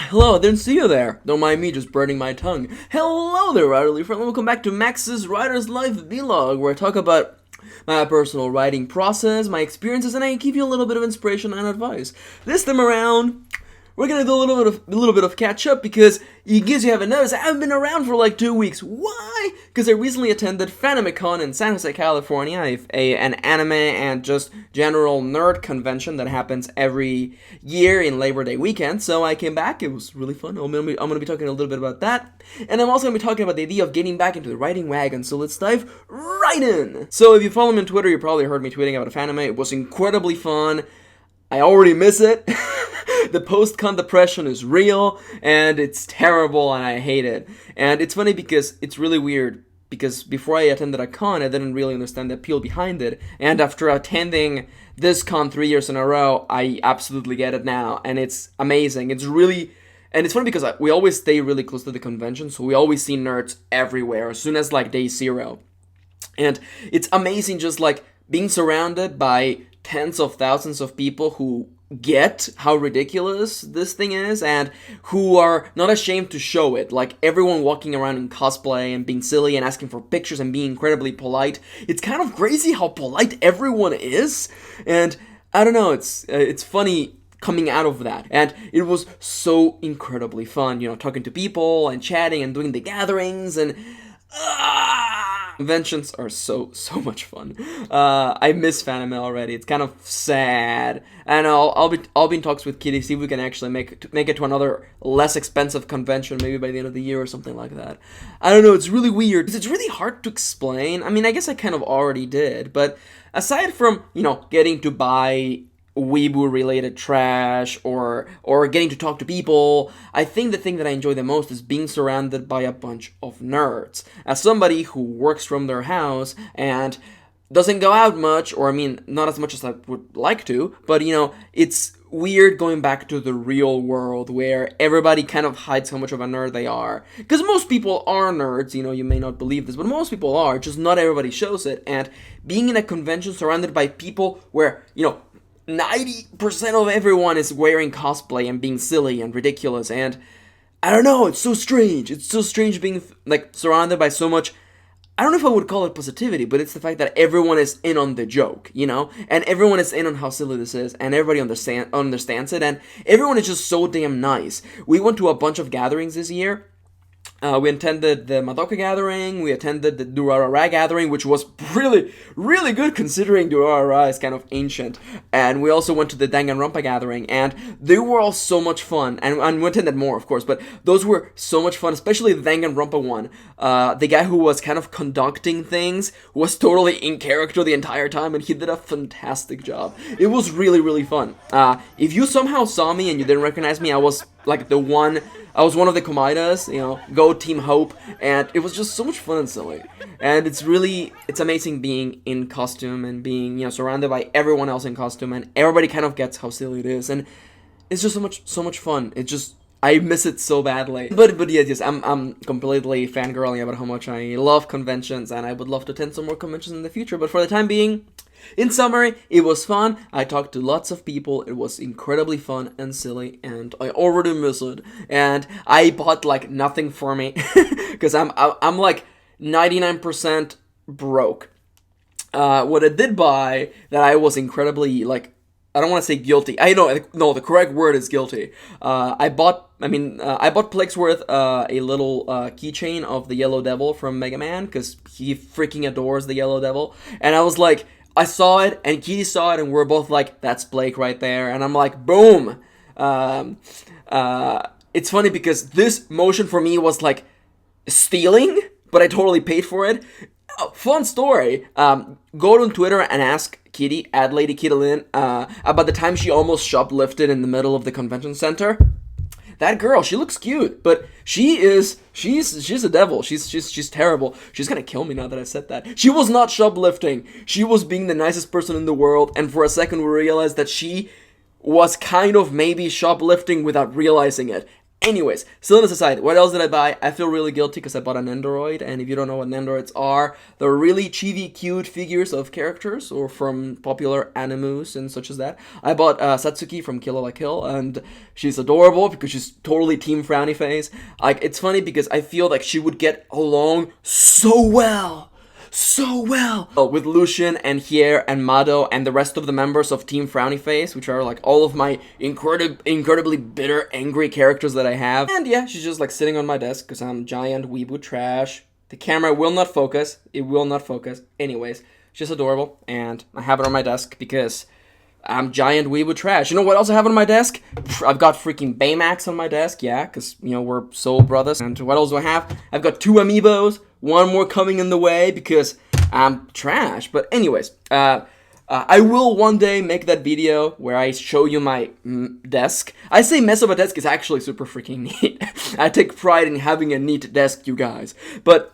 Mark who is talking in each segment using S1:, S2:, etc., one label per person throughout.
S1: Hello, I didn't see you there. Don't mind me just burning my tongue. Hello there, writerly friend. Welcome back to Max's Writer's Life Vlog, where I talk about my personal writing process, my experiences, and I give you a little bit of inspiration and advice. This time around, we're gonna do a little bit of catch up because, in case you haven't noticed, I haven't been around for like 2 weeks. Why? Because I recently attended Fanimecon in San Jose, California, an anime and just general nerd convention that happens every year in Labor Day weekend. So I came back. It was really fun. I'm gonna be talking a little bit about that, and I'm also gonna be talking about the idea of getting back into the writing wagon. So let's dive right in. So if you follow me on Twitter, you probably heard me tweeting about Fanime. It was incredibly fun. I already miss it. The post-con depression is real, and it's terrible, and I hate it. And it's funny because it's really weird, because before I attended a con, I didn't really understand the appeal behind it, and after attending this con 3 years in a row, I absolutely get it now, and it's amazing. It's really... And it's funny because we always stay really close to the convention, so we always see nerds everywhere, as soon as, like, day zero. And it's amazing just, like, being surrounded by tens of thousands of people who get how ridiculous this thing is and who are not ashamed to show it. Like, everyone walking around in cosplay and being silly and asking for pictures and being incredibly polite. It's kind of crazy how polite everyone is, and I don't know, it's funny coming out of that. And it was so incredibly fun, talking to people and chatting and doing the gatherings, and conventions are so much fun. I miss Fanime already. It's kind of sad, and I'll be in talks with Kitty, see if we can actually make it to another less expensive convention, maybe by the end of the year or something like that. I don't know. It's really weird. It's really hard to explain. I mean, I guess I kind of already did, but aside from getting to buy weeaboo-related trash or getting to talk to people, I think the thing that I enjoy the most is being surrounded by a bunch of nerds. As somebody who works from their house and doesn't go out much, or I mean, not as much as I would like to, but it's weird going back to the real world where everybody kind of hides how much of a nerd they are. Because most people are nerds, you may not believe this, but most people are, just not everybody shows it. And being in a convention surrounded by people where, 90% of everyone is wearing cosplay and being silly and ridiculous, and I don't know, it's so strange. It's so strange being, surrounded by so much, I don't know if I would call it positivity, but it's the fact that everyone is in on the joke, and everyone is in on how silly this is, and everybody understands it, and everyone is just so damn nice. We went to a bunch of gatherings this year. We attended the Madoka gathering, we attended the Durarara gathering, which was really, really good considering Durarara is kind of ancient, and we also went to the Danganronpa gathering, and they were all so much fun, and we attended more, of course, but those were so much fun, especially the Danganronpa one. The guy who was kind of conducting things was totally in character the entire time, and he did a fantastic job. It was really, really fun. If you somehow saw me and you didn't recognize me, I was I was one of the Komaidas, go Team Hope, and it was just so much fun and silly. And it's amazing being in costume and being, surrounded by everyone else in costume, and everybody kind of gets how silly it is, and it's just so much fun. I miss it so badly. But yes, I'm completely fangirling about how much I love conventions, and I would love to attend some more conventions in the future, but for the time being, in summary, it was fun. I talked to lots of people. It was incredibly fun and silly, and I already miss it. And I bought nothing for me because I'm 99% broke. What I did buy that I was incredibly I don't want to say guilty. No, the correct word is guilty. I bought Plexworth a little keychain of the Yellow Devil from Mega Man because he freaking adores the Yellow Devil, and I was like, I saw it, and Kitty saw it, and we're both like, that's Blake right there, and I'm like, boom! It's funny because this motion for me was stealing, but I totally paid for it. Oh, fun story. Go on Twitter and ask Kitty, at Lady Kirin, about the time she almost shoplifted in the middle of the convention center. That girl, she looks cute, but she's a devil. She's terrible. She's gonna kill me now that I said that. She was not shoplifting. She was being the nicest person in the world, and for a second we realized that she was kind of maybe shoplifting without realizing it. Anyways, silliness aside, what else did I buy? I feel really guilty because I bought an Nendoroid, and if you don't know what Nendoroids are, they're really chibi cute figures of characters or from popular animus and such as that. I bought Satsuki from Kill la Kill, and she's adorable because she's totally Team Frowny Face. Like, it's funny because I feel like she would get along so well with Lucian and Hier and Mado and the rest of the members of Team Frowny Face, which are like all of my incredibly bitter, angry characters that I have. And yeah, she's just like sitting on my desk because I'm giant weeboo trash. The camera will not focus. It will not focus. Anyways, she's adorable, and I have it on my desk because I'm giant weeboo trash. You know what else I have on my desk? I've got freaking Baymax on my desk, yeah, because, you know, we're soul brothers. And what else do I have? I've got 2 amiibos, one more coming in the way because I'm trash. But anyways, I will one day make that video where I show you my desk. I say mess of a desk is actually super freaking neat. I take pride in having a neat desk, you guys. But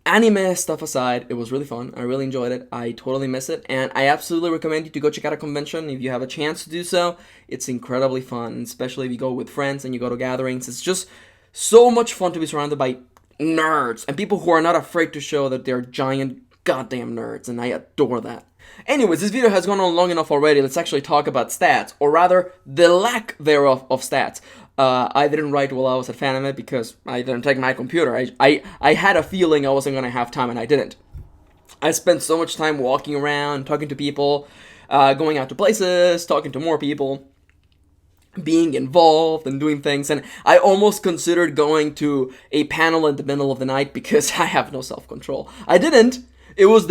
S1: anime stuff aside, it was really fun. I really enjoyed it. I totally miss it. And I absolutely recommend you to go check out a convention if you have a chance to do so. It's incredibly fun, especially if you go with friends and you go to gatherings. It's just so much fun to be surrounded by nerds and people who are not afraid to show that they're giant goddamn nerds, and I adore that. Anyways, this video has gone on long enough already. Let's actually talk about stats, or rather, the lack thereof of stats. I didn't write while I was at Fanime because I didn't take my computer. I had a feeling I wasn't going to have time, and I didn't. I spent so much time walking around, talking to people, going out to places, talking to more people, being involved and doing things, and I almost considered going to a panel in the middle of the night because I have no self-control. I didn't. It was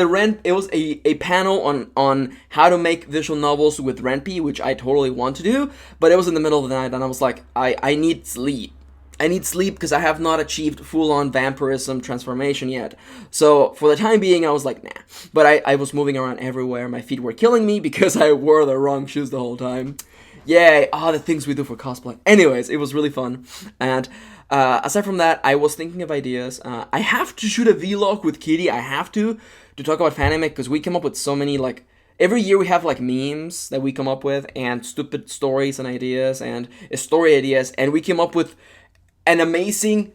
S1: a panel on how to make visual novels with Renpy, which I totally want to do, but it was in the middle of the night, and I was like, I need sleep. I need sleep because I have not achieved full-on vampirism transformation yet. So, for the time being, I was like, nah. But I was moving around everywhere. My feet were killing me because I wore the wrong shoes the whole time. Yay, the things we do for cosplay. Anyways, it was really fun. And aside from that, I was thinking of ideas. I have to shoot a vlog with Kitty. I have to talk about Fanime because we come up with so many, like, every year we have, like, memes that we come up with and stupid stories and ideas and story ideas. And we came up with an amazing,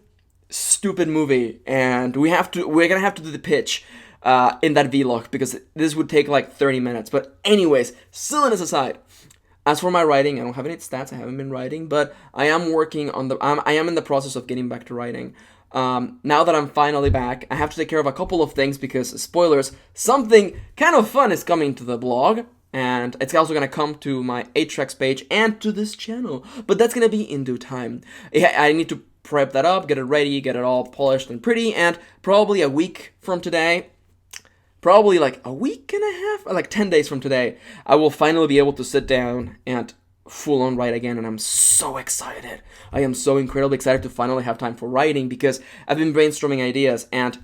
S1: stupid movie. And we're gonna have to do the pitch in that vlog because this would take, like, 30 minutes. But anyways, silliness aside. As for my writing, I don't have any stats. I haven't been writing, but I am working on I am in the process of getting back to writing. Now that I'm finally back, I have to take care of a couple of things because, spoilers, something kind of fun is coming to the blog, and it's also going to come to my 8tracks page and to this channel, but that's going to be in due time. I need to prep that up, get it ready, get it all polished and pretty, and probably a week from today, probably like a week and a half, or like 10 days from today, I will finally be able to sit down and full-on write again, and I'm so excited. I am so incredibly excited to finally have time for writing because I've been brainstorming ideas, and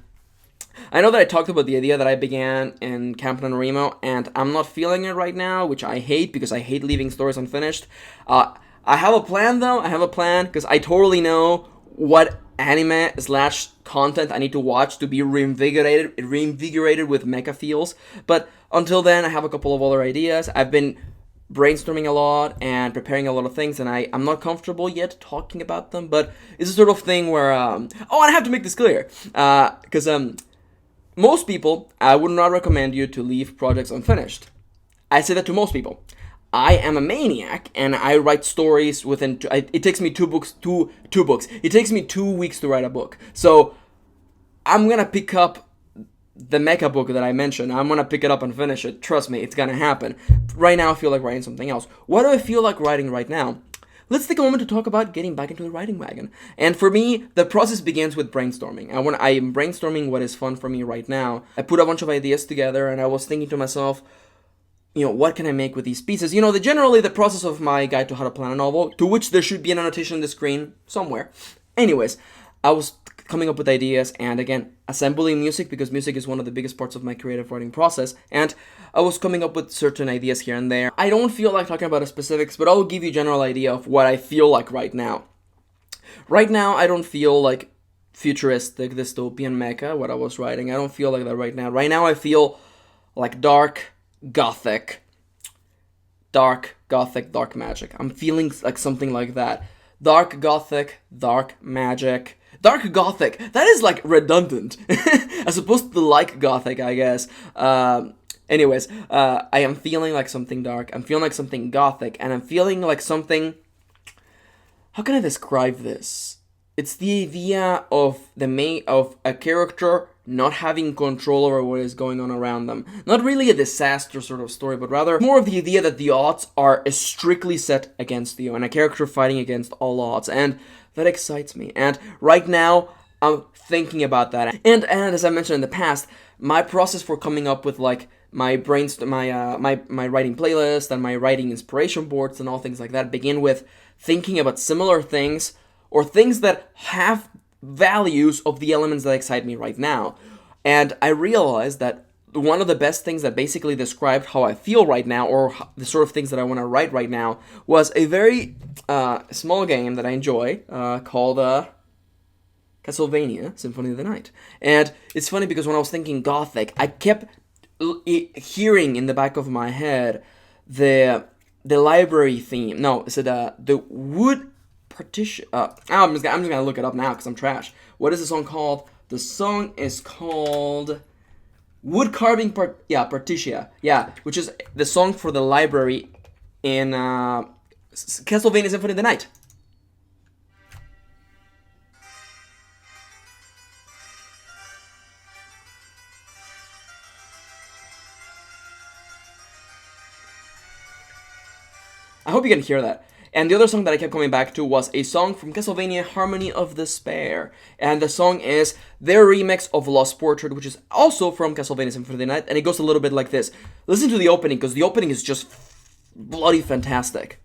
S1: I know that I talked about the idea that I began in Camp NaNoWriMo, and I'm not feeling it right now, which I hate because I hate leaving stories unfinished. I have a plan, though. I have a plan because I totally know what anime/content I need to watch to be reinvigorated with mecha feels. But until then, I have a couple of other ideas. I've been brainstorming a lot and preparing a lot of things, and I'm not comfortable yet talking about them, but it's a sort of thing where, and I have to make this clear, because, most people, I would not recommend you to leave projects unfinished. I say that to most people. I am a maniac, and I write stories within. It takes me two books. It takes me 2 weeks to write a book. So I'm gonna pick up the mecha book that I mentioned. I'm gonna pick it up and finish it. Trust me, it's gonna happen. Right now, I feel like writing something else. What do I feel like writing right now? Let's take a moment to talk about getting back into the writing wagon. And for me, the process begins with brainstorming. I am brainstorming what is fun for me right now. I put a bunch of ideas together, and I was thinking to myself, what can I make with these pieces? Generally the process of my guide to how to plan a novel, to which there should be an annotation on the screen somewhere. Anyways, I was coming up with ideas and, again, assembling music, because music is one of the biggest parts of my creative writing process, and I was coming up with certain ideas here and there. I don't feel like talking about the specifics, but I'll give you a general idea of what I feel like right now. Right now, I don't feel like futuristic, dystopian mecha, what I was writing. I don't feel like that right now. Right now, I feel like dark magic. I'm feeling like something like that. dark gothic, dark magic. Dark gothic, that is like redundant, as opposed to like gothic, I guess. Anyways, I am feeling like something dark, I'm feeling like something gothic, and I'm feeling like something... How can I describe this? It's the idea of of a character not having control over what is going on around them. Not really a disaster sort of story, but rather more of the idea that the odds are strictly set against you, and a character fighting against all odds, and that excites me. And right now, I'm thinking about that. And as I mentioned in the past, my process for coming up with like my my writing playlist and my writing inspiration boards and all things like that begin with thinking about similar things, or things that have values of the elements that excite me right now. And I realized that one of the best things that basically described how I feel right now, or the sort of things that I want to write right now, was a very small game that I enjoy called Castlevania Symphony of the Night. And it's funny because when I was thinking Gothic, I kept hearing in the back of my head the library theme. No, is it the wood partition? I'm just gonna look it up now because I'm trash. What is the song called? The song is called Wood Carving Partitia. Yeah, which is the song for the library in Castlevania Symphony of the Night. I hope you can hear that. And the other song that I kept coming back to was a song from Castlevania Harmony of Despair. And the song is their remix of Lost Portrait, which is also from Castlevania Symphony of the Night. And it goes a little bit like this. Listen to the opening, because the opening is just bloody fantastic.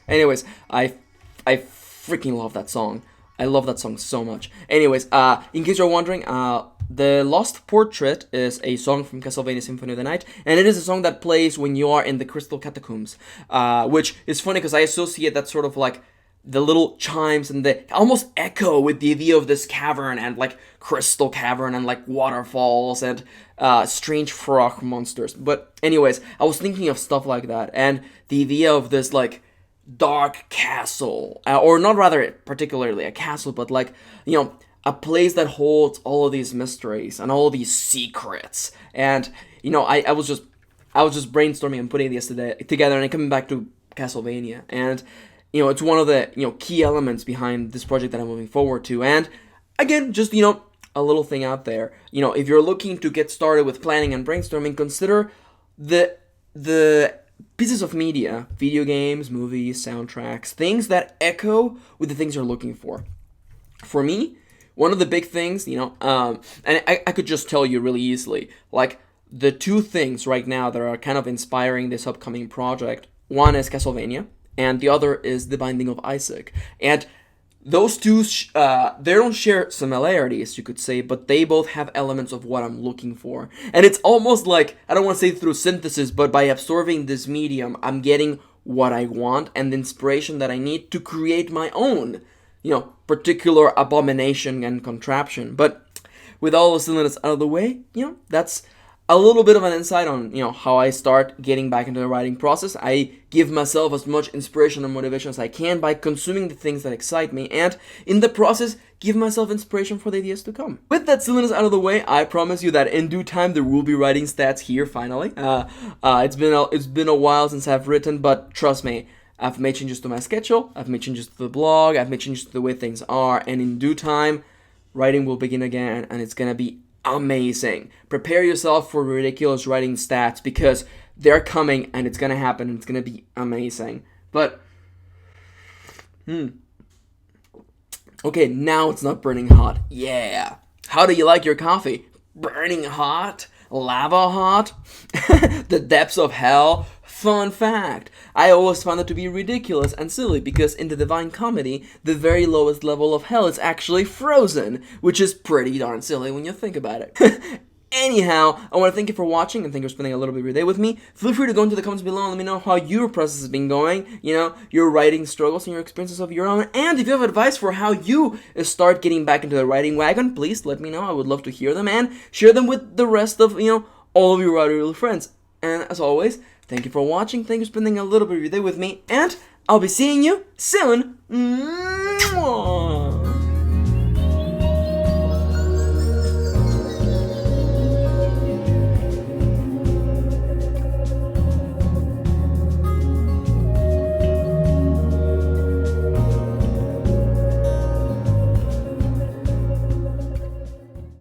S1: Anyways, I freaking love that song. I love that song so much. Anyways, in case you're wondering, the Lost Portrait is a song from Castlevania Symphony of the Night, and it is a song that plays when you are in the Crystal Catacombs, which is funny because I associate that sort of like the little chimes and the almost echo with the idea of this cavern and like crystal cavern and like waterfalls and strange frog monsters. But anyways, I was thinking of stuff like that, and the idea of this like dark castle, or not rather particularly a castle, but like, you know, a place that holds all of these mysteries and all of these secrets. And you know, I was just brainstorming and putting this together, and coming back to Castlevania, and you know, it's one of the, you know, key elements behind this project that I'm moving forward to. And again, just, you know, a little thing out there. You know, if you're looking to get started with planning and brainstorming, consider the pieces of media, video games, movies, soundtracks, things that echo with the things you're looking for. For me, one of the big things, you know, and I could just tell you really easily, like, the two things right now that are kind of inspiring this upcoming project. One is Castlevania, and the other is The Binding of Isaac. And those two, they don't share similarities, you could say, but they both have elements of what I'm looking for. And it's almost like, I don't want to say through synthesis, but by absorbing this medium, I'm getting what I want and the inspiration that I need to create my own, you know, particular abomination and contraption. But with all the silliness out of the way, you know, that's a little bit of an insight on, you know, how I start getting back into the writing process. I give myself as much inspiration and motivation as I can by consuming the things that excite me, and in the process, give myself inspiration for the ideas to come. With that silliness out of the way, I promise you that in due time there will be writing stats here finally. It's been a while since I've written, but trust me, I've made changes to my schedule, I've made changes to the blog, I've made changes to the way things are, and in due time, writing will begin again, and it's gonna be amazing. Prepare yourself for ridiculous writing stats, because they're coming and it's gonna happen and it's gonna be amazing. But okay, now it's not burning hot. Yeah. How do you like your coffee? Burning hot? Lava hot? The depths of hell? Fun fact, I always found it to be ridiculous and silly, because in the Divine Comedy, the very lowest level of hell is actually frozen, which is pretty darn silly when you think about it. Anyhow, I want to thank you for watching and thank you for spending a little bit of your day with me. Feel free to go into the comments below and let me know how your process has been going, your writing struggles and your experiences of your own. And if you have advice for how you start getting back into the writing wagon, please let me know. I would love to hear them and share them with the rest of, all of your writer friends. And as always, thank you for watching, thank you for spending a little bit of your day with me, and I'll be seeing you soon. Mwah!